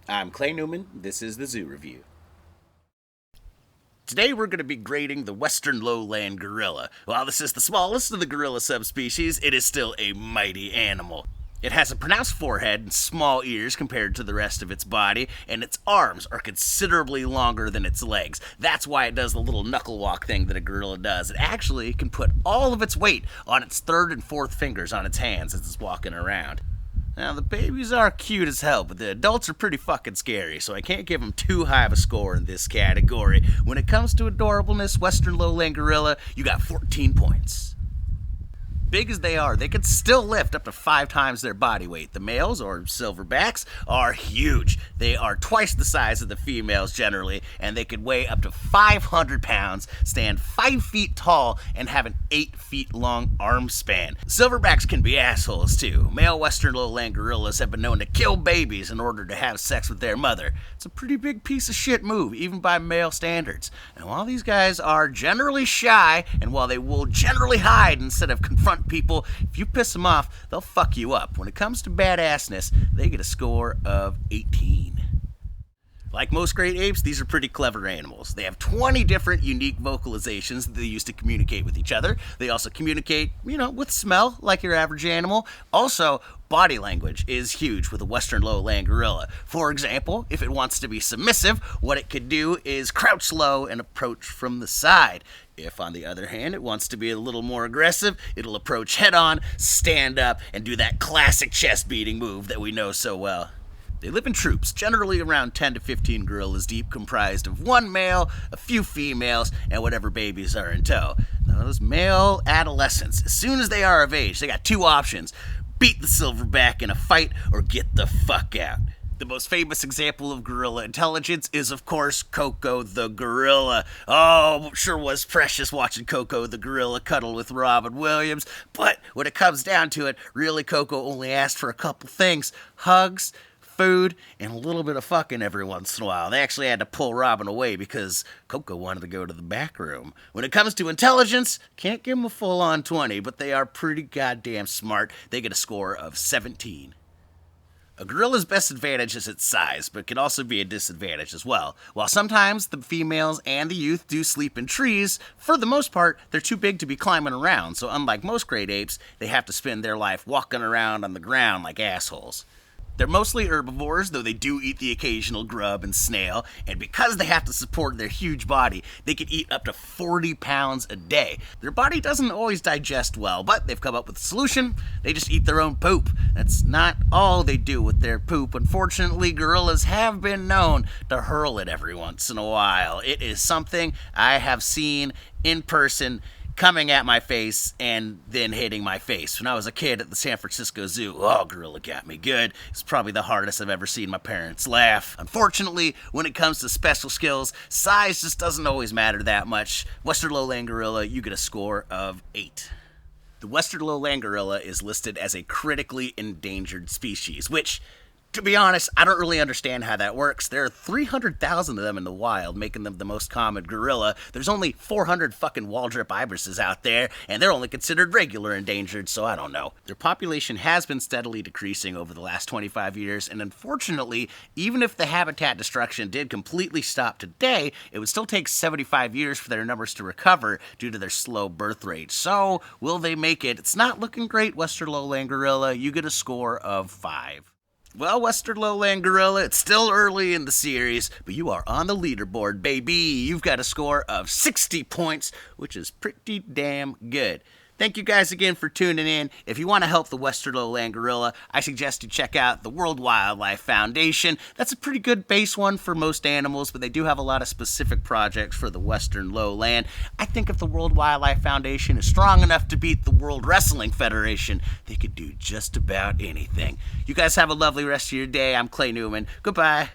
I'm Clay Newman. This is the Zoo Review. Today we're going to be grading the western lowland gorilla. While this is the smallest of the gorilla subspecies, it is still a mighty animal. It has a pronounced forehead and small ears compared to the rest of its body, and its arms are considerably longer than its legs. That's why it does the little knuckle walk thing that a gorilla does. It actually can put all of its weight on its third and fourth fingers on its hands as it's walking around. Now, the babies are cute as hell, but the adults are pretty fucking scary, so I can't give them too high of a score in this category. When it comes to adorableness, western lowland gorilla, you got 14 points. Big as they are, they can still lift up to 5 times their body weight. The males, or silverbacks, are huge. They are twice the size of the females generally, and they could weigh up to 500 pounds, stand 5 feet tall, and have an 8 feet long arm span. Silverbacks can be assholes too. Male western lowland gorillas have been known to kill babies in order to have sex with their mother. It's a pretty big piece of shit move, even by male standards. And while these guys are generally shy, and while they will generally hide instead of confront people, if you piss them off, they'll fuck you up. When it comes to badassness, they get a score of 18. Like most great apes, these are pretty clever animals. They have 20 different unique vocalizations that they use to communicate with each other. They also communicate, with smell, like your average animal. Also, body language is huge with a western lowland gorilla. For example, if it wants to be submissive, what it could do is crouch low and approach from the side. If, on the other hand, it wants to be a little more aggressive, it'll approach head on, stand up, and do that classic chest beating move that we know so well. They live in troops, generally around 10 to 15 gorillas deep, comprised of one male, a few females, and whatever babies are in tow. Now, those male adolescents, as soon as they are of age, they got 2 options: beat the silverback in a fight or get the fuck out. The most famous example of gorilla intelligence is, of course, Koko the gorilla. Oh, sure was precious watching Koko the gorilla cuddle with Robin Williams, but when it comes down to it, really Koko only asked for a couple things: hugs, food, and a little bit of fucking every once in a while. They actually had to pull Robin away because Koko wanted to go to the back room. When it comes to intelligence, can't give them a full-on 20, but they are pretty goddamn smart. They get a score of 17. A gorilla's best advantage is its size, but it can also be a disadvantage as well. While sometimes the females and the youth do sleep in trees, for the most part, they're too big to be climbing around, so unlike most great apes, they have to spend their life walking around on the ground like assholes. They're mostly herbivores, though they do eat the occasional grub and snail, and because they have to support their huge body, they can eat up to 40 pounds a day. Their body doesn't always digest well, but they've come up with a solution: they just eat their own poop. That's not all they do with their poop. Unfortunately, gorillas have been known to hurl it every once in a while. It is something I have seen in person, coming at my face and then hitting my face. When I was a kid at the San Francisco Zoo, gorilla got me good. It's probably the hardest I've ever seen my parents laugh. Unfortunately, when it comes to special skills, size just doesn't always matter that much. Western lowland gorilla, you get a score of 8. The western lowland gorilla is listed as a critically endangered species, which, to be honest, I don't really understand how that works. There are 300,000 of them in the wild, making them the most common gorilla. There's only 400 fucking Waldrop ibises out there, and they're only considered regular endangered, so I don't know. Their population has been steadily decreasing over the last 25 years, and unfortunately, even if the habitat destruction did completely stop today, it would still take 75 years for their numbers to recover due to their slow birth rate. So, will they make it? It's not looking great, western lowland gorilla. You get a score of 5. Well, western lowland gorilla, it's still early in the series, but you are on the leaderboard, baby. You've got a score of 60 points, which is pretty damn good. Thank you guys again for tuning in. If you want to help the western lowland gorilla, I suggest you check out the World Wildlife Foundation. That's a pretty good base one for most animals, but they do have a lot of specific projects for the western lowland. I think if the World Wildlife Foundation is strong enough to beat the World Wrestling Federation, they could do just about anything. You guys have a lovely rest of your day. I'm Clay Newman. Goodbye.